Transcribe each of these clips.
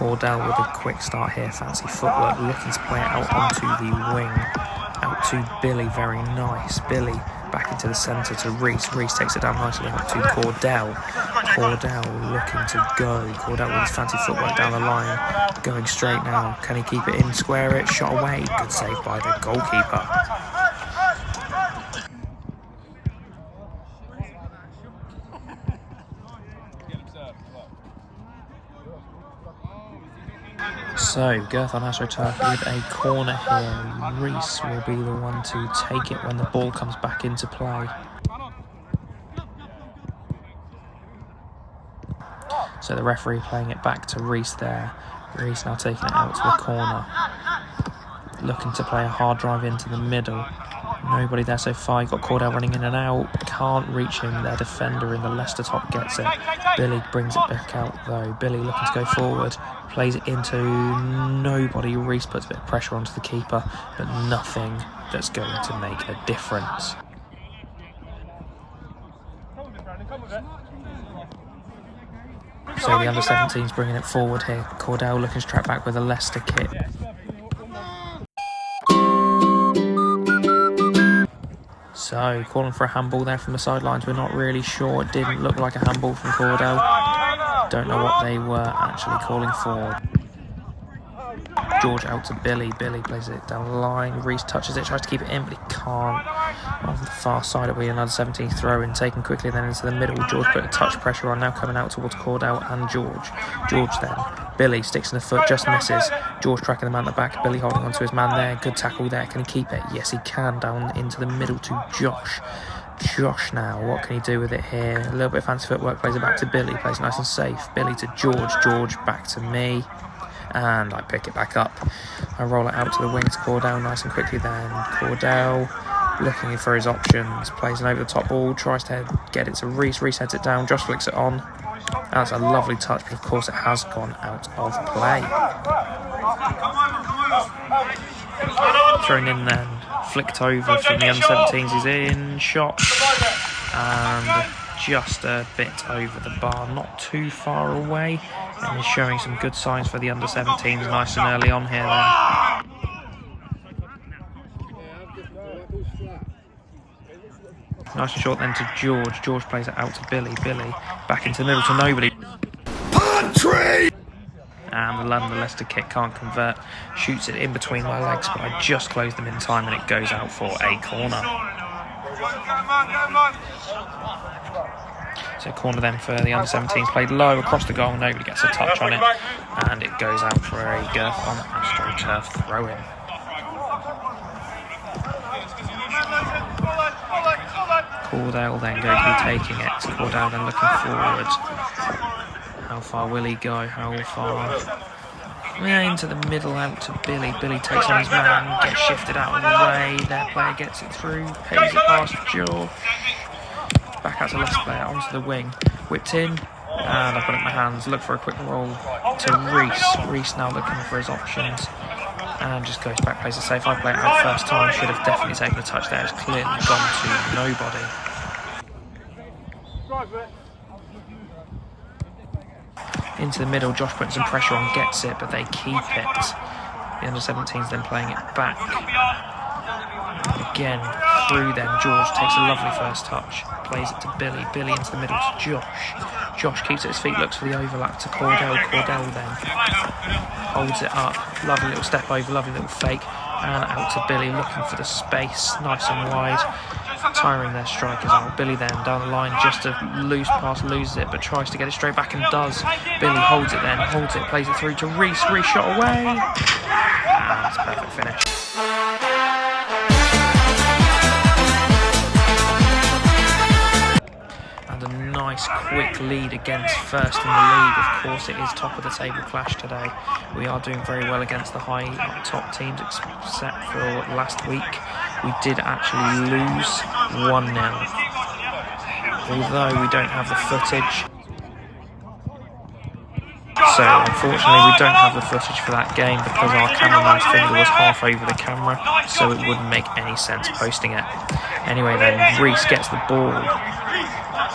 Cordell with a quick start here, fancy footwork, looking to play it out onto the wing, out to Billy, very nice. Billy back into the centre to Reese. Reese takes it down nicely up to Cordell. Cordell looking to go. Cordell with his fancy footwork down the line, going straight now. Can he keep it in, square it, shot away? Good save by the goalkeeper. So, Girth on AstroTurf with a corner here. Reese will be the one to take it when the ball comes back into play. So the referee playing it back to Reese there. Reese now taking it out to the corner. Looking to play a hard drive into the middle. Nobody there so far. You've got Cordell running in and out. Can't reach him. Their defender in the Leicester top gets it. Billy brings it back out though. Billy looking to go forward. Plays it into nobody. Reese puts a bit of pressure onto the keeper, but nothing that's going to make a difference. So the under-17's bringing it forward here. Cordell looking to track back with a Leicester kit. So, calling for a handball there from the sidelines. We're not really sure. It didn't look like a handball from Cordell. Don't know what they were actually calling for. George out to Billy. Billy plays it down the line. Reese touches it, tries to keep it in, but he can't. On the far side, it'll be another 17 throw in, taken quickly then into the middle. George put a touch pressure on, now coming out towards Cordell and George. George then. Billy sticks in the foot, just misses. George tracking the man at the back. Billy holding onto his man there. Good tackle there. Can he keep it? Yes, he can. Down into the middle to Josh. Josh now, what can he do with it here? A little bit of fancy footwork, plays it back to Billy. Plays nice and safe. Billy to George. George back to me. And I pick it back up. I roll it out to the wing to Cordell nice and quickly then. Cordell looking for his options. Plays an over the top ball. Tries to get it to Reese. Reese heads it down. Josh flicks it on. That's a lovely touch, but of course it has gone out of play. Thrown in then. Flicked over from the under-17s. He's in. Shot. And just a bit over the bar. Not too far away. And he's showing some good signs for the under-17s nice and early on here then. Nice and short then to George. George plays it out to Billy. Billy back into the middle to nobody. Country! And the London Leicester kick can't convert. Shoots it in between my legs, but I just closed them in time and it goes out for a corner. So corner then for the under-17s, played low across the goal, nobody gets a touch on it, and it goes out for a Girth on AstroTurf throw-in. Cordell then going to be taking it. Cordell then looking forward. How far will he go? How far? Yeah, into the middle, out to Billy. Billy takes on his man, gets shifted out of the way. Their player gets it through, pays it past George. Back out to Leicester player, onto the wing. Whipped in, and I've got it in my hands. Look for a quick roll to Reese. Reese now looking for his options. And just goes back, plays it safe. I play it out first time, should have definitely taken a touch there. It's clearly gone to nobody. Into the middle, Josh putting some pressure on, gets it, but they keep it. The under-17s then playing it back. Again, through them, George takes a lovely first touch, plays it to Billy. Billy into the middle to Josh. Josh keeps it at his feet, looks for the overlap to Cordell. Cordell then holds it up. Lovely little step over, lovely little fake. And out to Billy, looking for the space, nice and wide. Tiring their strikers out. Billy then down the line, just a loose pass, loses it, but tries to get it straight back and does. Billy holds it then, holds it, plays it through to Reese. Reese shot away. And it's a perfect finish. And a nice quick lead against first in the league. Of course it is top of the table clash today. We are doing very well against the high top teams, except for last week. We did actually lose 1-0. Although we don't have the footage. So unfortunately we don't have the footage for that game because our cameraman's finger was half over the camera, so it wouldn't make any sense posting it. Anyway then, Reese gets the ball.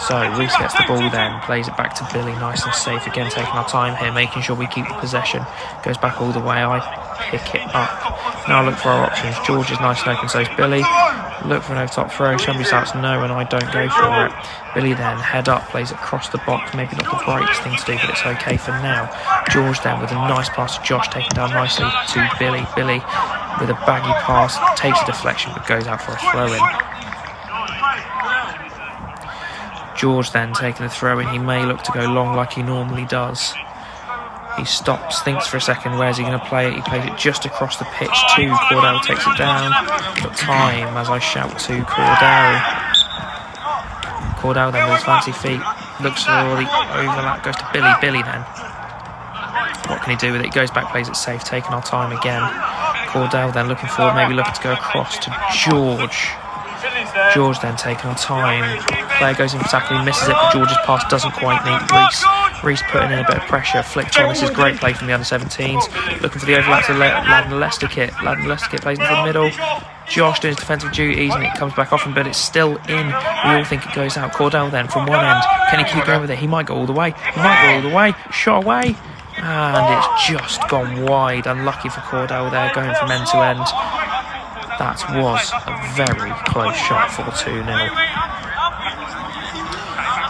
So Reese gets the ball then, plays it back to Billy, nice and safe. Again, taking our time here, making sure we keep the possession. Goes back all the way, I pick it up. Now look for our options. George is nice and open, so is Billy. Look for an over-top throw. Somebody starts no, and I don't go for it. Billy then, head up, plays it across the box. Maybe not the brightest thing to do, but it's okay for now. George then with a nice pass to Josh, taken down nicely to Billy. Billy with a baggy pass, takes a deflection, but goes out for a throw-in. George then taking the throw-in. He may look to go long like he normally does. He stops, thinks for a second, where's he going to play it? He plays it just across the pitch to Cordell, takes it down. Got time as I shout to Cordell. Cordell then with his fancy feet, looks for the overlap, goes to Billy. Billy then, what can he do with it? He goes back, plays it safe, taking our time again. Cordell then looking forward, maybe looking to go across to George. George then taking our time. Player goes in for tackle, he misses it, but George's pass doesn't quite meet Reese. Reese putting in a bit of pressure, flicked on. This is great play from the under-17s. Looking for the overlap to Laden Lestikit. Laden Lestikit plays into the middle. Josh doing his defensive duties, and it comes back off him, but it's still in. We all think it goes out. Cordell then from one end. Can he keep going with it? He might go all the way. He might go all the way. Shot away. And it's just gone wide. Unlucky for Cordell there, going from end to end. That was a very close shot for 2-0.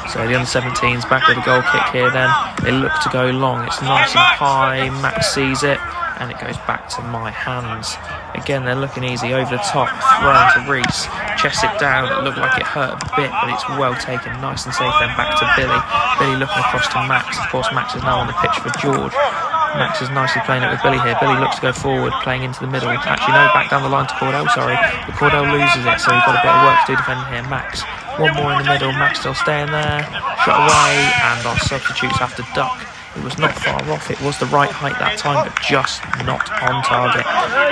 So the under-17s back with a goal kick here then. They look to go long. It's nice and high. Max sees it and it goes back to my hands. Again, they're looking easy. Over the top. Thrown to Reese. Chests it down. It looked like it hurt a bit, but it's well taken. Nice and safe then back to Billy. Billy looking across to Max. Of course, Max is now on the pitch for George. Max is nicely playing it with Billy here. Billy looks to go forward, playing into the middle. Actually, no, back down the line to Cordell, sorry. But Cordell loses it, so we've got a bit of work to do defending here. Max, one more in the middle. Max still staying there. Shot away, and our substitutes have to duck. It was not far off. It was the right height that time, but just not on target.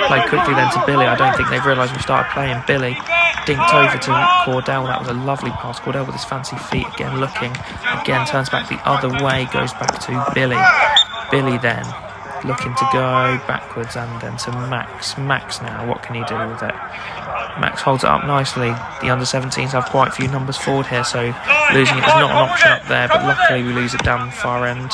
Played quickly then to Billy. I don't think they've realised we started playing. Billy dinked over to Cordell. That was a lovely pass. Cordell with his fancy feet, again looking. Again, turns back the other way, goes back to Billy. Billy then looking to go backwards and then to Max. Max now, what can he do with it? Max holds it up nicely. The under-17s have quite a few numbers forward here, so losing it is not an option up there, but luckily we lose it down the far end.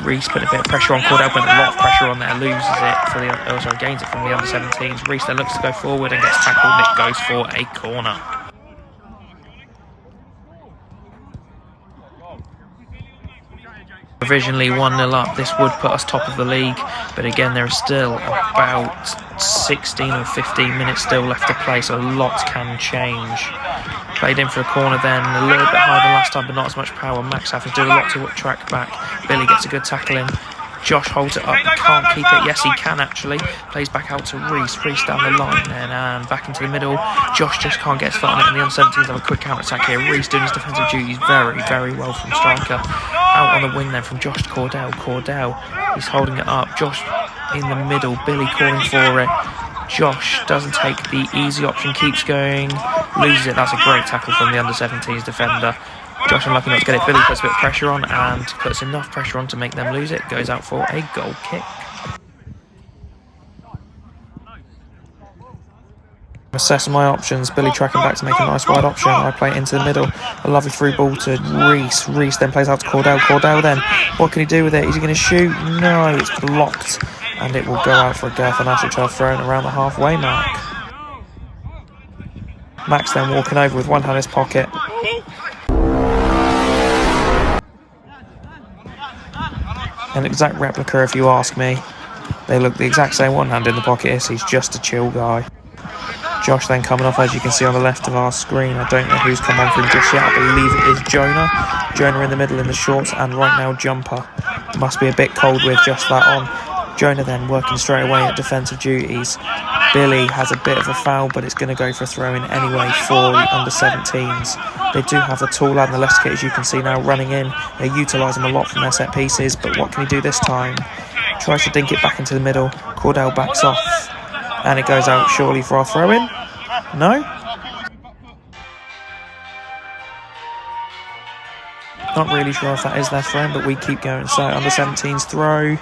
Reese put a bit of pressure on Cordell, put a lot of pressure on there, loses it for the gains it from the under-17s. Reese then looks to go forward and gets tackled, and it goes for a corner. Provisionally 1-0 up, this would put us top of the league, but again there is still about 16 or 15 minutes still left to play, so a lot can change. Played in for a corner then, a little bit higher than last time, but not as much power. Max having to do a lot to track back. Billy gets a good tackle in. Josh holds it up, can't keep it. Yes, he can actually. Plays back out to Reese. Reese down the line then, and back into the middle. Josh just can't get his foot on it, and the under-17s have a quick counter-attack here. Reese doing his defensive duties very, very well from striker. Out on the wing then from Josh to Cordell. Cordell, he's holding it up. Josh in the middle. Billy calling for it. Josh doesn't take the easy option, keeps going, loses it. That's a great tackle from the under-17s defender. Josh unlucky not to get it. Billy puts a bit of pressure on and puts enough pressure on to make them lose it. Goes out for a goal kick. Assessing my options. Billy tracking back to make a nice wide option. I play it into the middle. A lovely through ball to Reese. Reese then plays out to Cordell. Cordell then, what can he do with it? Is he going to shoot? No, it's blocked. And it will go out for a Gareth and Ashley child thrown around the halfway mark. Max then walking over with one hand in his pocket. An exact replica if you ask me. They look the exact same, one hand in the pocket. He's just a chill guy. Josh then coming off, as you can see on the left of our screen. I don't know who's come on for him just yet. I believe it is Jonah. Jonah in the middle in the shorts, and right now Jumper. Must be a bit cold with just that on. Jonah then working straight away at defensive duties. Billy has a bit of a foul, but it's going to go for a throw-in anyway for the under-17s. They do have the tall lad and the left kit, as you can see now, running in. They utilise them a lot from their set pieces, but what can he do this time? Tries to dink it back into the middle. Cordell backs off, and it goes out surely for our throw-in. No? Not really sure if that is their throw-in, but we keep going. So under-17s throw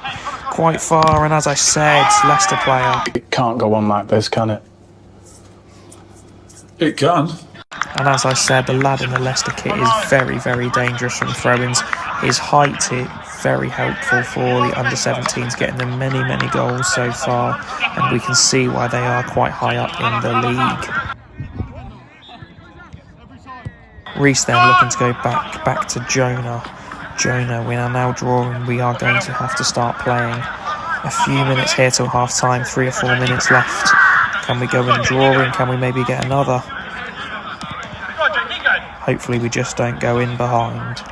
quite far, and as I said, Leicester player. It can't go on like this, can it? It can. And as I said, the lad in the Leicester kit is very, very dangerous from throw-ins. His height is very helpful for the under-17s, getting them many, many goals so far. And we can see why they are quite high up in the league. Reece then looking to go back to Jonah. Jonah, we are now drawing. We are going to have to start playing. A few minutes here till half-time, 3 or 4 minutes left. Can we go and draw in? Can we maybe get another? Hopefully we just don't go in behind.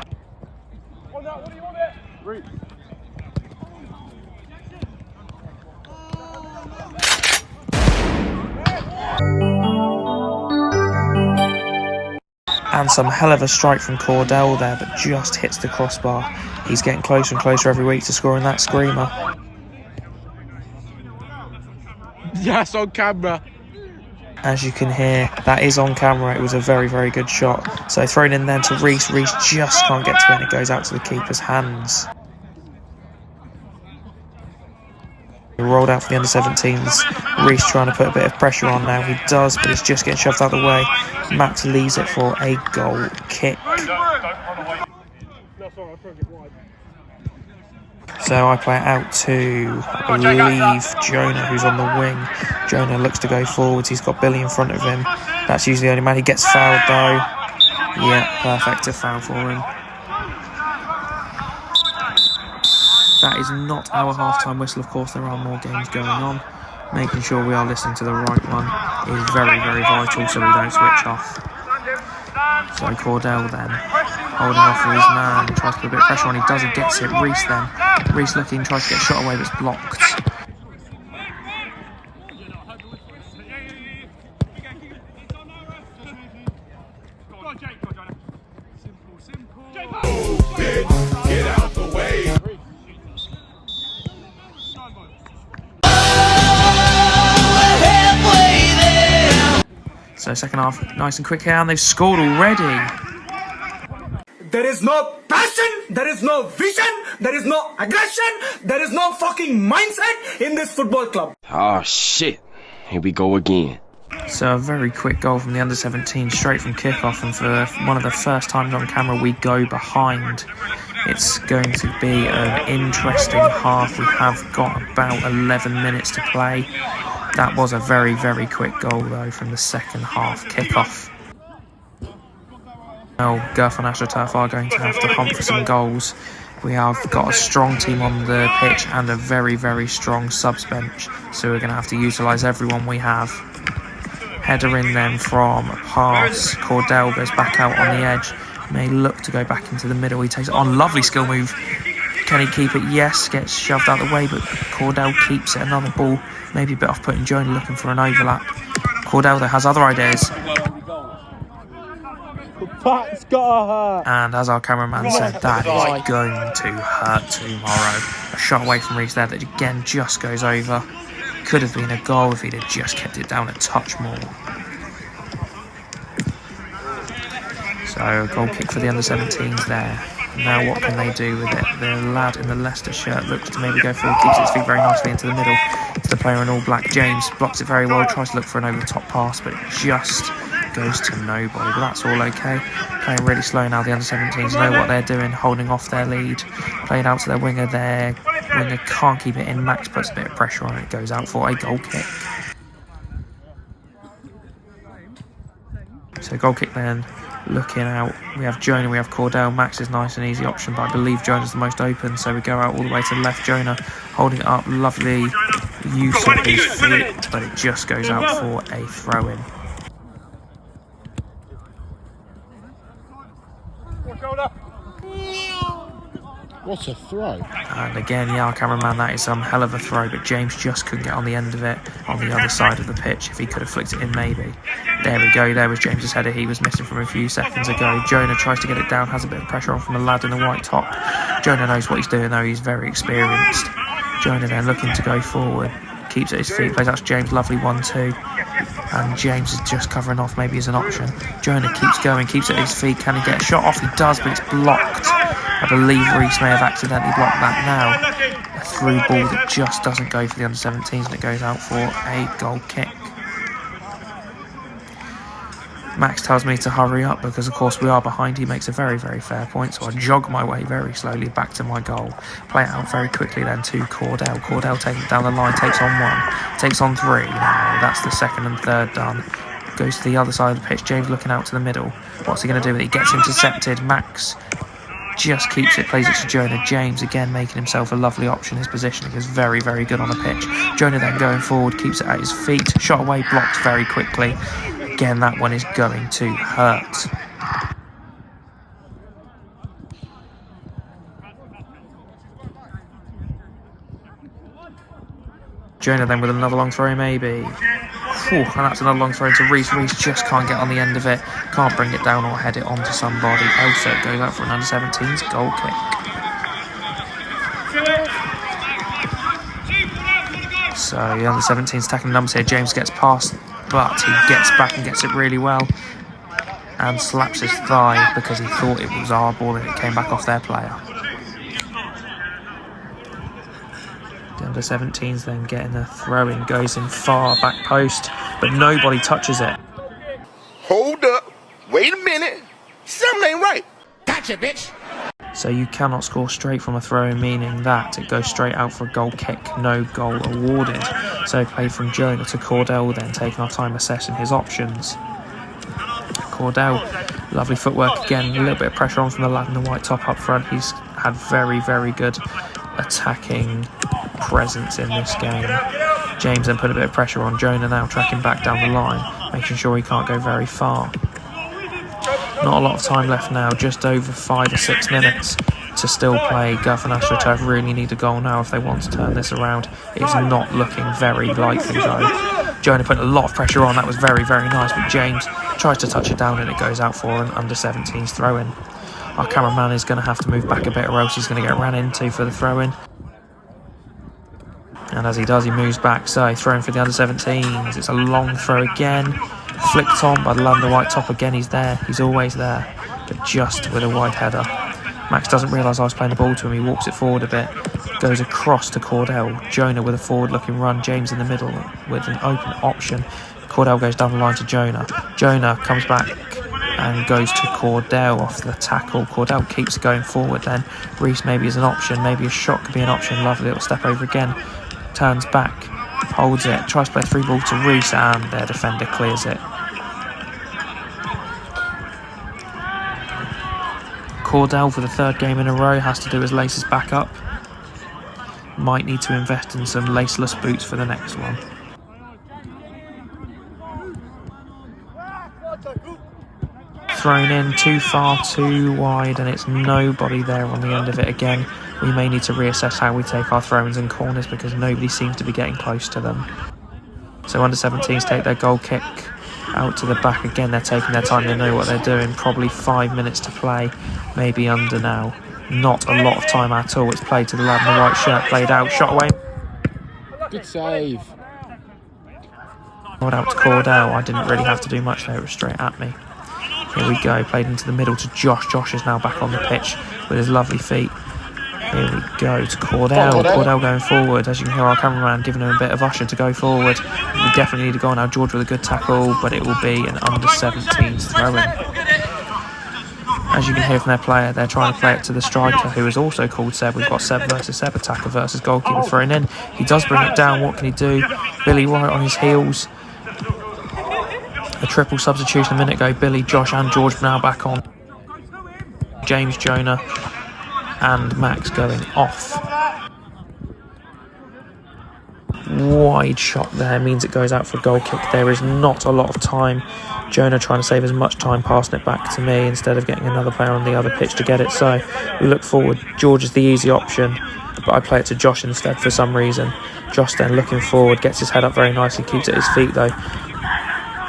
And some hell of a strike from Cordell there, but just hits the crossbar. He's getting closer and closer every week to scoring that screamer. Yes, on camera. As you can hear, that is on camera. It was a very, very good shot. So thrown in then to Reece. Reece just can't get to it, and it goes out to the keeper's hands. Rolled out for the under-17s. Reece trying to put a bit of pressure on now. He does, but it's just getting shoved out of the way. Max leaves it for a goal kick. So I play it out to, I believe, Jonah, who's on the wing. Jonah looks to go forwards. He's got Billy in front of him. That's usually the only man. He gets fouled, though. Yeah, perfect to foul for him. That is not our half-time whistle. Of course, there are more games going on. Making sure we are listening to the right one is very, very vital so we don't switch off. So Cordell then, holding off with his man, tries to put a bit of pressure on. He does, he gets it. Reece then. Reece looking, tries to get a shot away, but it's blocked. Get out the way. So second half, nice and quick here, and they've scored already. There is no passion, there is no vision, there is no aggression, there is no fucking mindset in this football club. Oh shit, here we go again. So a very quick goal from the under-17 straight from kickoff, and for one of the first times on camera we go behind. It's going to be an interesting half. We have got about 11 minutes to play. That was a very, very quick goal though from the second half kickoff. Now Gurf and AstroTurf are going to have to hunt for some goals. We have got a strong team on the pitch and a very, very strong subs bench, so we're going to have to utilise everyone we have. Header in then from a pass. Cordell goes back out on the edge. May look to go back into the middle. He takes it on. Lovely skill move. Can he keep it? Yes. Gets shoved out the way, but Cordell keeps it. Another ball. Maybe a bit off putting. Jonah looking for an overlap. Cordell though has other ideas. That's gotta hurt. And as our cameraman said, that is going to hurt tomorrow. A shot away from Reece there that again just goes over. Could have been a goal if he'd have just kept it down a touch more. So a goal kick for the under-17s there. Now what can they do with it? The lad in the Leicester shirt looks to maybe go forward, keeps his feet very nicely into the middle. It's the player in all black, James, blocks it very well, tries to look for an over-the-top pass, but it just goes to nobody. But that's all okay. Playing really slow now, the under-17s know what they're doing, holding off their lead. Playing out to their winger there. Winger can't keep it in. Max puts a bit of pressure on it, goes out for a goal kick. So goal kick then. Looking out, we have Jonah, we have Cordell. Max is nice and easy option, but I believe Jonah's the most open, so we go out all the way to the left. Jonah holding it up, lovely use of his feet, but it just goes out for a throw-in. What a throw. And again, yeah, our cameraman, that is some hell of a throw, but James just couldn't get on the end of it on the other side of the pitch. If he could have flicked it in, maybe. There we go, there was James's header. He was missing from a few seconds ago. Jonah tries to get it down, has a bit of pressure on from the lad in the white top. Jonah knows what he's doing though, he's very experienced. Jonah then looking to go forward, keeps at his feet, plays out to James, lovely 1-2. And James is just covering off maybe as an option. Jonah keeps going, keeps it at his feet. Can he get a shot off? He does, but it's blocked. I believe Reece may have accidentally blocked that now. A through ball that just doesn't go for the under-17s, and it goes out for a goal kick. Max tells me to hurry up because of course we are behind. He makes a very, very fair point, so I jog my way very slowly back to my goal. Play it out very quickly then to Cordell. Cordell takes it down the line, takes on one, takes on three. Now that's the second and third done. Goes to the other side of the pitch. James looking out to the middle. What's he going to do with it? He gets intercepted. Max just keeps it, plays it to Jonah. James again making himself a lovely option. His positioning is very, very good on the pitch. Jonah then going forward, keeps it at his feet. Shot away, blocked very quickly. Again, that one is going to hurt. Jonah then with another long throw, maybe. And that's another long throw into Reese. Reese just can't get on the end of it. Can't bring it down or head it onto somebody else. So it goes out for an under-17s goal kick. So the under-17s tackling numbers here. James gets past, but he gets back and gets it really well. And slaps his thigh because he thought it was our ball and it came back off their player. The under-17s then getting a throw-in, goes in far back post, but nobody touches it. Hold up. Wait a minute. Something ain't right. Gotcha, bitch. So you cannot score straight from a throw-in, meaning that it goes straight out for a goal kick, no goal awarded. So play from Jonah to Cordell, then taking our time assessing his options. Cordell, lovely footwork again, a little bit of pressure on from the lad in the white top up front. He's had very, very good attacking presence in this game. James then put a bit of pressure on. Jonah now tracking back down the line, making sure he can't go very far. Not a lot of time left now, just over 5 or 6 minutes to still play. Guff and AstroTurf really need a goal now if they want to turn this around. It's not looking very likely though. Jonah put a lot of pressure on, that was very, very nice, but James tries to touch it down and it goes out for an under-17s throw-in. Our cameraman is going to have to move back a bit or else he's going to get ran into for the throw-in. And as he does, he moves back, so throwing for the under-17s. It's a long throw again. Flicked on by the lad in the white top again. He's there, he's always there, but just with a wide header. Max doesn't realise I was playing the ball to him. He walks it forward a bit, goes across to Cordell. Jonah with a forward-looking run. James in the middle with an open option. Cordell goes down the line to Jonah. Jonah comes back and goes to Cordell off the tackle. Cordell keeps going forward then. Reese maybe is an option, maybe a shot could be an option. Lovely little step over again. Turns back, holds it, tries to play a through ball to Reese, and their defender clears it. Cordell for the third game in a row has to do his laces back up. Might need to invest in some laceless boots for the next one. Thrown in too far, too wide, and it's nobody there on the end of it again. We may need to reassess how we take our throw-ins and corners because nobody seems to be getting close to them. So under-17s take their goal kick out to the back again. They're taking their time, they know what they're doing. Probably 5 minutes to play, maybe under now. Not a lot of time at all. It's played to the lad in the white shirt, played out, shot away. Good save. Got out to Cordell. I didn't really have to do much there, it was straight at me. Here we go, played into the middle to Josh. Josh is now back on the pitch with his lovely feet. Here we go to Cordell. Cordell going forward. As you can hear our cameraman giving him a bit of usher to go forward. We definitely need to go now. George with a good tackle, but it will be an under-17s throw-in. As you can hear from their player, they're trying to play it to the striker, who is also called Seb. We've got Seb versus Seb, attacker versus goalkeeper thrown in. He does bring it down. What can he do? Billy right on his heels. A triple substitution a minute ago. Billy, Josh and George now back on. James, Jonah and Max going off. Wide shot there means it goes out for a goal kick. There is not a lot of time. Jonah trying to save as much time passing it back to me instead of getting another player on the other pitch to get it. So we look forward. George is the easy option, but I play it to Josh instead for some reason. Josh then looking forward, gets his head up very nicely, keeps it at his feet though.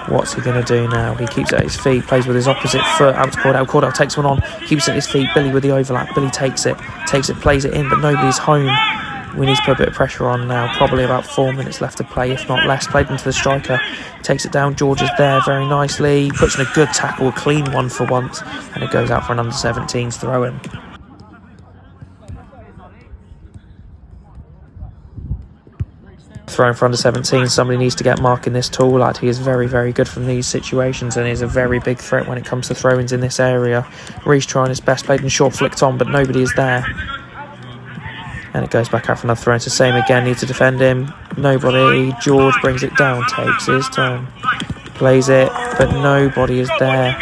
What's he going to do now? He keeps it at his feet, plays with his opposite foot out to Cordell. Cordell takes one on, keeps it at his feet. Billy with the overlap. Billy takes it, plays it in, but nobody's home. We need to put a bit of pressure on now. Probably about 4 minutes left to play, if not less. Played into the striker, takes it down. George is there very nicely. Puts in a good tackle, a clean one for once, and it goes out for an under-17s throw-in. throwing for under 17. Somebody needs to get marking this tall lad. He is very, very good from these situations and is a very big threat when it comes to throw-ins in this area. Reece trying his best, played and short flicked on, but nobody is there. And it goes back out for another throw. It's the same again, need to defend him. Nobody. George brings it down, takes his turn. Plays it, but nobody is there.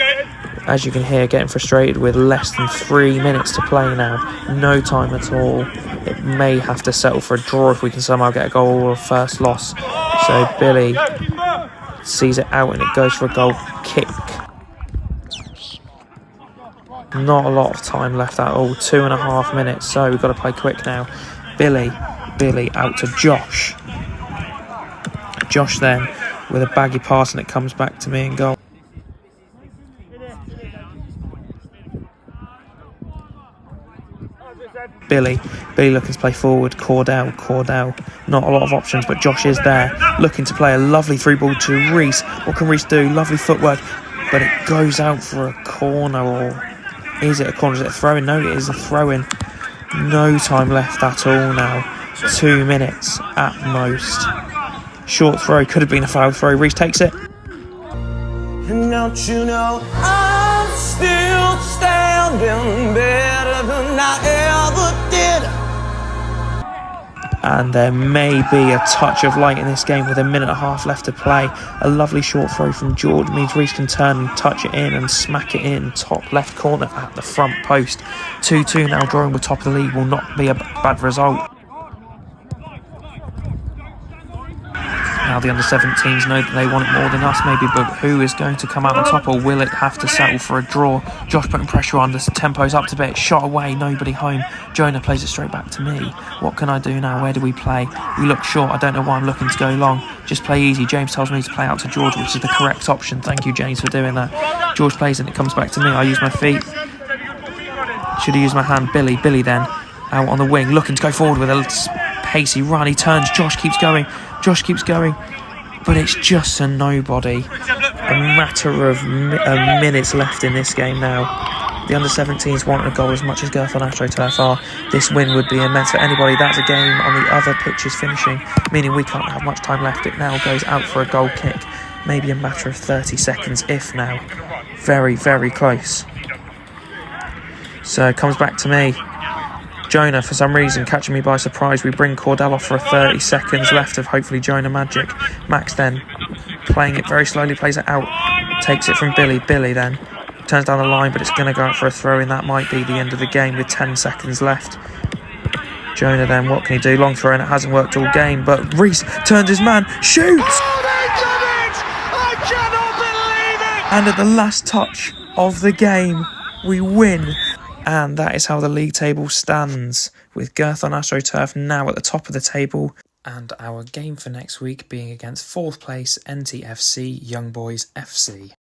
As you can hear, getting frustrated with less than 3 minutes to play now. No time at all. It may have to settle for a draw if we can somehow get a goal or a first loss. So Billy sees it out and it goes for a goal kick. Not a lot of time left at all. 2.5 minutes. So we've got to play quick now. Billy out to Josh. Josh then with a baggy pass and it comes back to me in goal. Billy looking to play forward. Cordell, not a lot of options, but Josh is there, looking to play a lovely through ball to Reece. What can Reece do? Lovely footwork, but it goes out for a corner, or is it a corner? Is it a throw-in? No, it is a throw-in. No time left at all now. 2 minutes at most. Short throw, could have been a foul throw. Reece takes it. And don't you know I'm still standing better than I ever did. And there may be a touch of light in this game with 1.5 minutes left to play. A lovely short throw from George means Reece can turn and touch it in and smack it in top left corner at the front post. 2-2 now, drawing with top of the league will not be a bad result. Now the under-17s know that they want it more than us maybe, but who is going to come out on top, or will it have to settle for a draw? Josh putting pressure on, the tempo's up to bit, shot away, nobody home. Jonah plays it straight back to me. What can I do now? Where do we play? We look short, I don't know why I'm looking to go long. Just play easy. James tells me to play out to George, which is the correct option. Thank you, James, for doing that. George plays and it comes back to me. I use my feet. Should have used my hand. Billy then out on the wing, looking to go forward with a pacey run. He turns, Josh keeps going, but it's just a nobody. A matter of minutes left in this game now. The under-17s want a goal as much as Girth on AstroTurf are. This win would be immense for anybody. That's a game on the other pitches finishing, meaning we can't have much time left. It now goes out for a goal kick. Maybe a matter of 30 seconds, if now. Very, very close. So it comes back to me. Jonah, for some reason, catching me by surprise. We bring Cordell off for 30 seconds left of hopefully Jonah magic. Max then, playing it very slowly, plays it out. Takes it from Billy. Billy then turns down the line, but it's going to go out for a throw-in. That might be the end of the game with 10 seconds left. Jonah then, what can he do? Long throw, and it hasn't worked all game, but Reece turns his man, shoots! Oh, they did it! I cannot believe it! And at the last touch of the game, we win. And that is how the league table stands, with Girth on AstroTurf now at the top of the table. And our game for next week being against 4th place NTFC Young Boys FC.